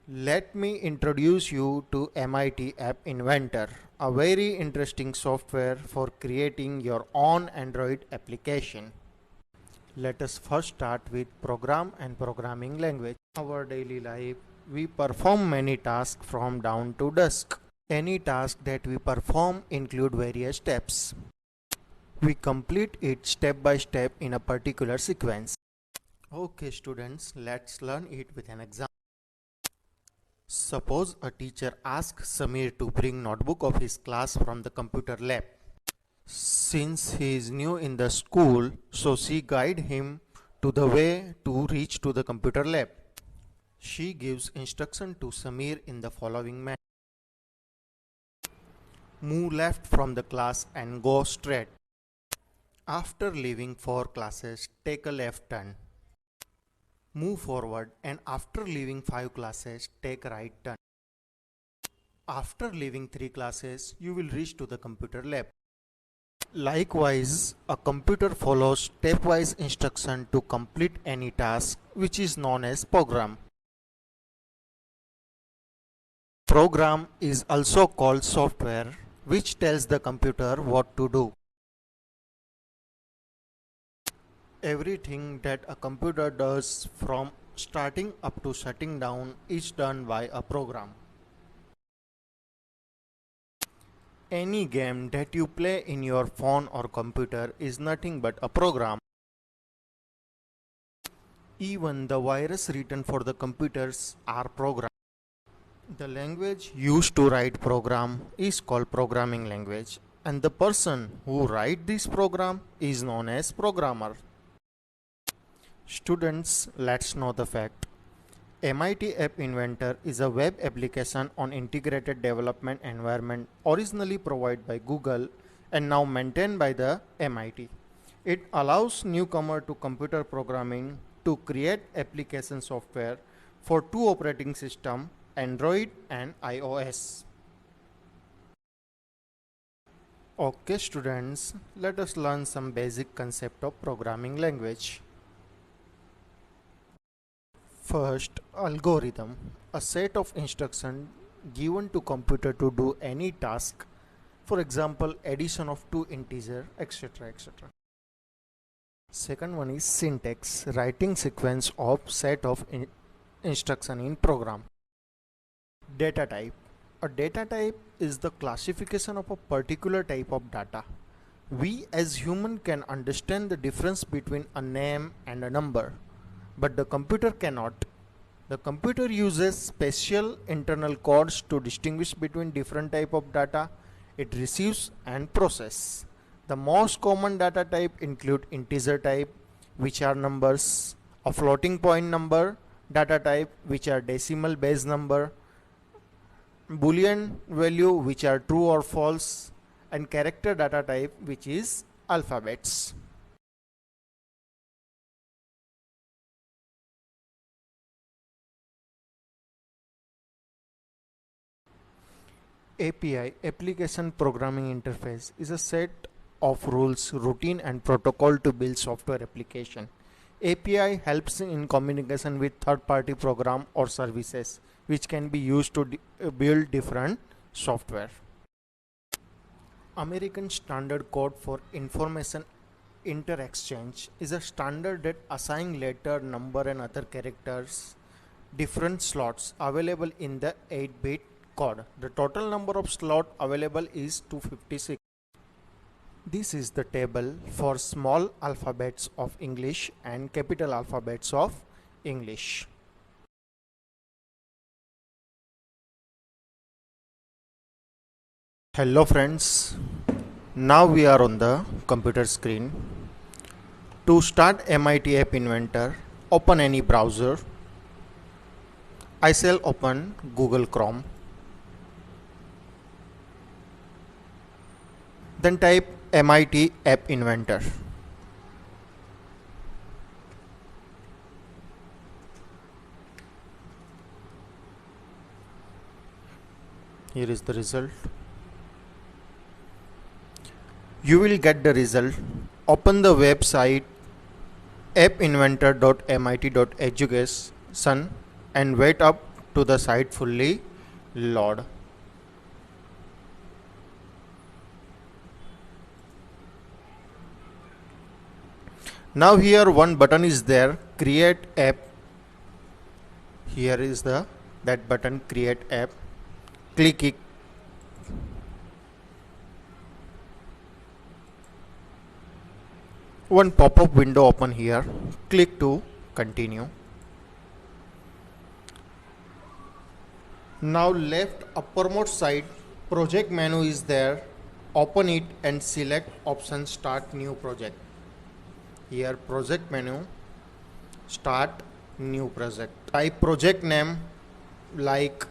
Let me introduce you to MIT App Inventor, a very interesting software for creating your own Android application. Let us first start with program and programming language. In our daily life, we perform many tasks from dawn to dusk. Any task that we perform include various steps. We complete it step by step in a particular sequence. Okay students, let's learn it with an example. Suppose a teacher asks Samir to bring notebook of his class from the computer lab. Since he is new in the school, so she guide him to the way to reach to the computer lab. She gives instruction to Samir in the following manner. Move left from the class and go straight. After leaving 4 classes, take a left turn. Move forward and after leaving 5 classes, take a right turn. After leaving 3 classes, you will reach to the computer lab. Likewise, a computer follows stepwise instruction to complete any task, which is known as program. Program is also called software, which tells the computer what to do. Everything that a computer does from starting up to shutting down is done by a program. Any game that you play in your phone or computer is nothing but a program. Even the virus written for the computers are programs. The language used to write program is called programming language, and the person who write this program is known as programmer. Students, let's know the fact. MIT App Inventor is a web application on integrated development environment originally provided by Google and now maintained by the MIT. It allows newcomer to computer programming to create application software for 2 operating systems, Android and iOS. Okay students, let us learn some basic concept of programming language. First, algorithm, a set of instructions given to computer to do any task, for example addition of 2 integer, etc. etc. Second one is syntax, writing sequence of set of instruction in program. Data type, a data type is the classification of a particular type of data. We as human can understand the difference between a name and a number, but the computer cannot. The computer uses special internal codes to distinguish between different type of data it receives and process. The most common data type include integer type, which are numbers, a floating point number, data type which are decimal base number, Boolean value which are true or false, and character data type which is alphabets. API, Application Programming Interface, is a set of rules, routine and protocol to build software application. API helps in communication with third-party program or services which can be used to build different software. American Standard Code for Information Inter-Exchange is a standard that assigns letter, number and other characters different slots available in the 8-bit code. The total number of slots available is 256. This is the table for small alphabets of English and capital alphabets of English. Hello friends, now we are on the computer screen. To start MIT App Inventor, open any browser. I shall open Google Chrome. Then type MIT App Inventor. Here is the result. You will get the result. Open the website appinventor.mit.education and wait up to the site fully load. Now here one button is there, create app. Here is that button, create app. Click it. One pop-up window open here. Click to continue. Now left uppermost side project menu is there. Open it and select option start new project. Here project menu, start new project. Type project name like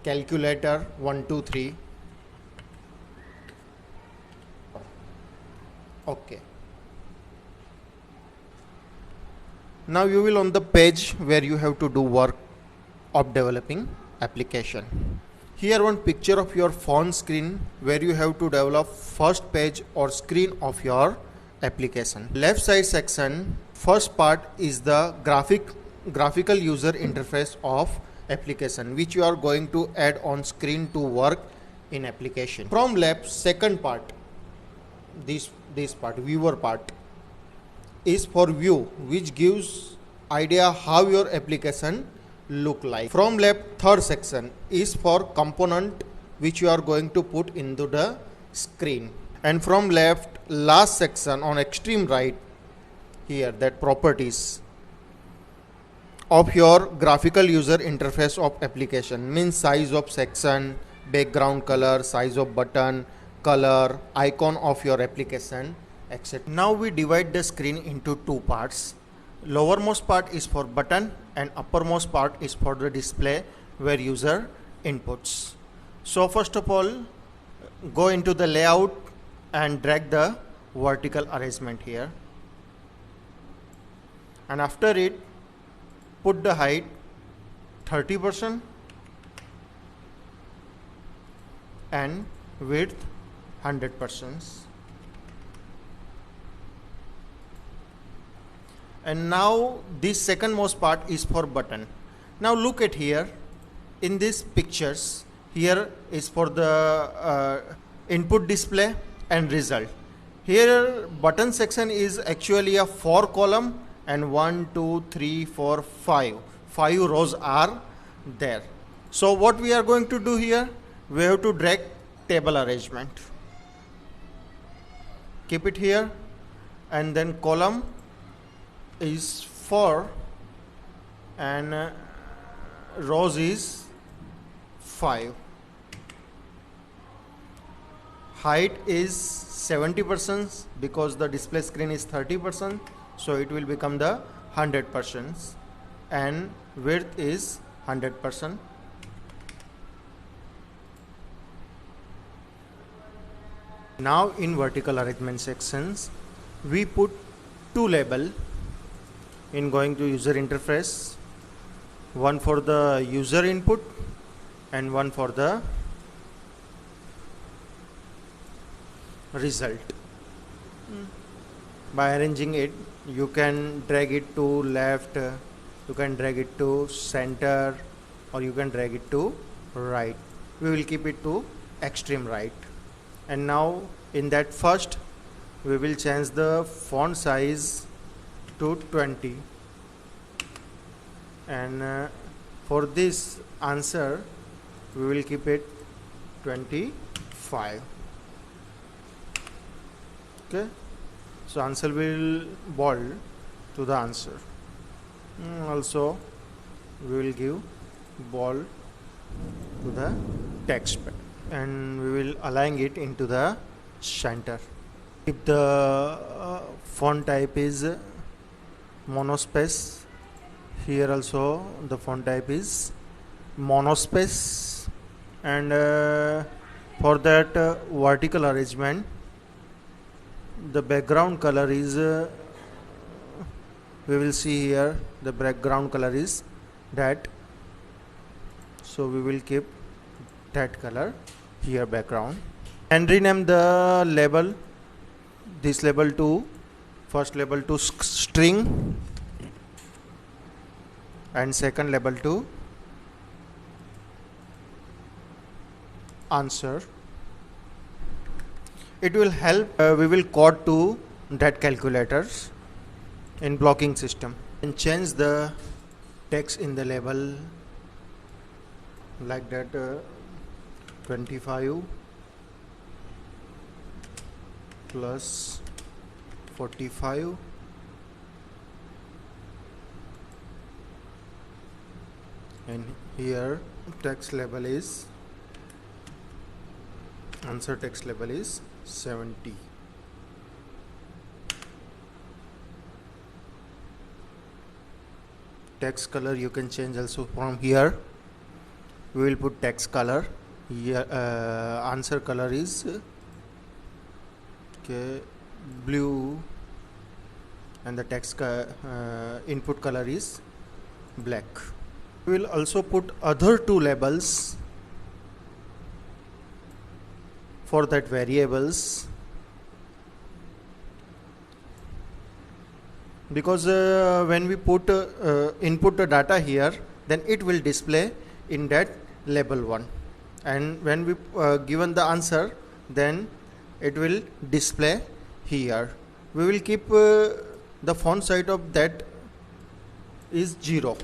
calculator 123. Okay. Now you will on the page where you have to do work of developing application. Here one picture of your phone screen where you have to develop first page or screen of your application. Left side section, first part is the graphical user interface of application which you are going to add on screen to work in application. From left, second part, this part, viewer part, is for view, which gives idea how your application look like. From left, third section is for component which you are going to put into the screen. And from left, last section on extreme right, here that properties of your graphical user interface of application, means size of section, background color, size of button, color, icon of your application, etc. Now we divide the screen into two parts. Lowermost part is for button and uppermost part is for the display where user inputs. So first of all, go into the layout and drag the vertical arrangement here, and after it put the height 30% and width 100%. And now this second most part is for button. Now look at here in these pictures, here is for the input display and result. Here button section is actually a 4 column and 1, 2, 3, 4, 5 rows are there. So what we are going to do here, we have to drag table arrangement, keep it here, and then column is 4 and rows is 5. Height is 70% because the display screen is 30%, so it will become the 100%, and width is 100%. Now in vertical arrangement sections, we put two label in going to user interface, one for the user input and one for the result. By arranging it, you can drag it to left, you can drag it to center, or you can drag it to right. We will keep it to extreme right. And now in that first, we will change the font size to 20, and for this answer we will keep it 25. Okay, so answer will bold to the answer. Also we will give bold to the text pad, and we will align it into the center. If the font type is monospace, here also the font type is monospace, and for that vertical arrangement, the background color is we will see here the background color is that, so we will keep that color here background, and rename the label, this label to first label to string and second label to answer. It will help, we will code to that calculators in blocking system and change the text in the label like that, 25 plus 45 and here text label is answer text label is 70. Text color you can change also from here. We will put text color here. Answer color is blue and the text input color is black. We will also put other two labels for that variables, because when we put input the data here, then it will display in that label 1, and when we given the answer, then it will display here. We will keep the font size of that is 0,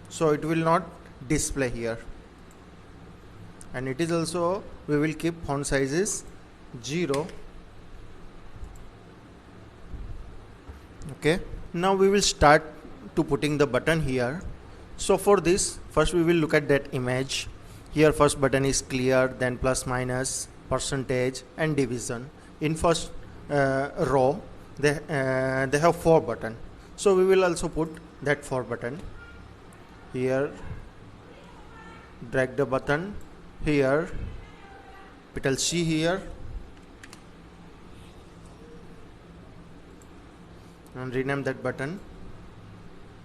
so it will not display here, and it is also we will keep font size is 0. Okay, now we will start to putting the button here. So for this, first we will look at that image. Here first button is clear, then plus minus, percentage and division. In first row they have 4 button, so we will also put that 4 button here. Drag the button here, capital C here, and rename that button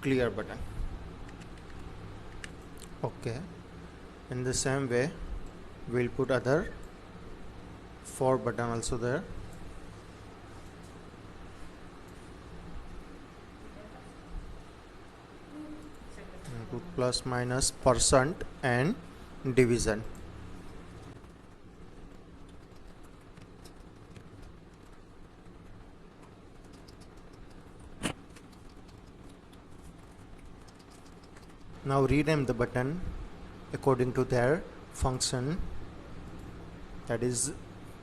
clear button. Okay, in the same way we'll put other 4 button also there. And put plus minus, percent and division. Now rename the button according to their function, that is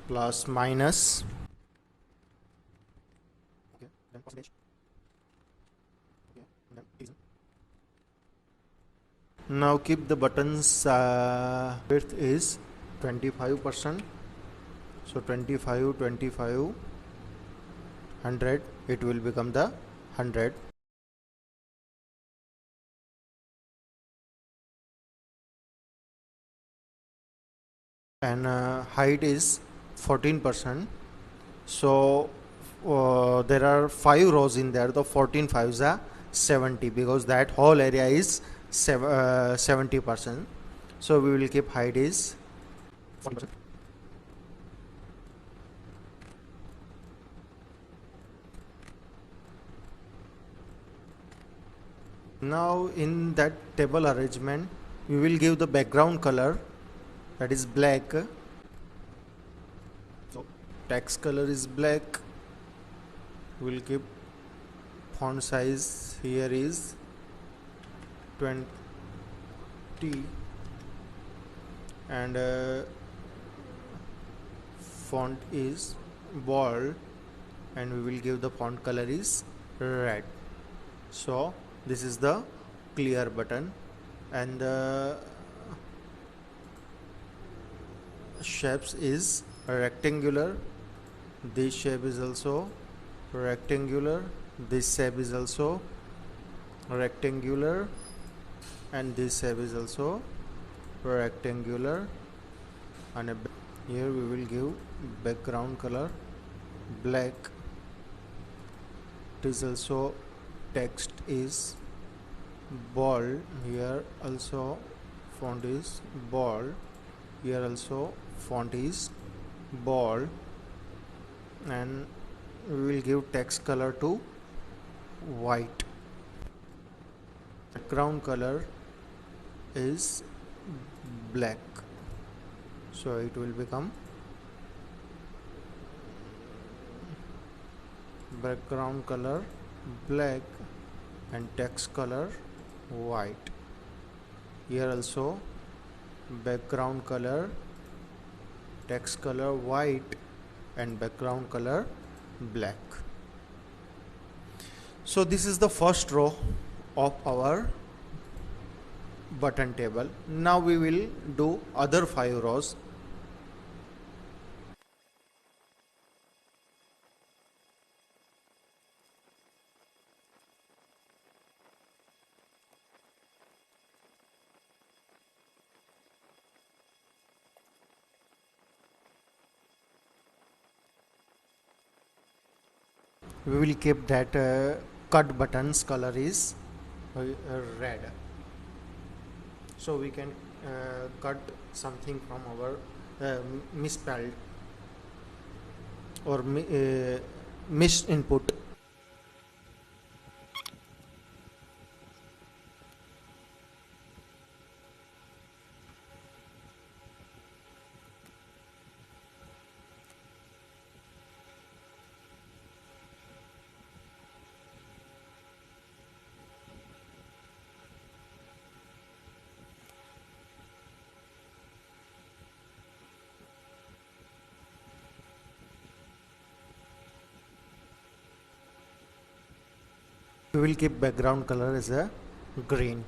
plus minus. Okay, then percentage. Okay, then division. Now keep the buttons width is 25%, so 25 25 100, it will become the 100. And height is 14%, so there are 5 rows in there, the 14 5s are 70, because that whole area is 70%, so we will keep height is 40%. Now in that table arrangement we will give the background color, that is black. So text color is black. We'll keep font size here is 20 and font is bold, and we will give the font color is red. So this is the clear button, and the shapes is rectangular. This shape is also rectangular, this shape is also rectangular, and this shape is also rectangular. And here we will give background color black. It is also text is bold, here also font is bold, here also font is bold, and we will give text color to white. Background color is black. So it will become background color black and text color white. Here also background color, text color white and background color black. So this is the first row of our button table. Now we will do other 5 rows. We will keep that cut buttons color is red, so we can cut something from our misspelled or missed input. We will keep background color as a green,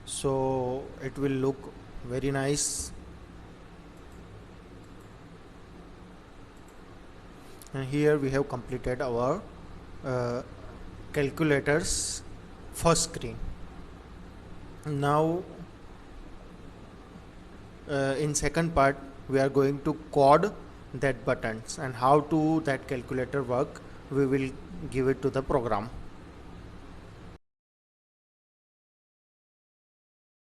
so it will look very nice. And here we have completed our calculator's first screen. Now in second part we are going to code that buttons, and how to that calculator work we will give it to the program.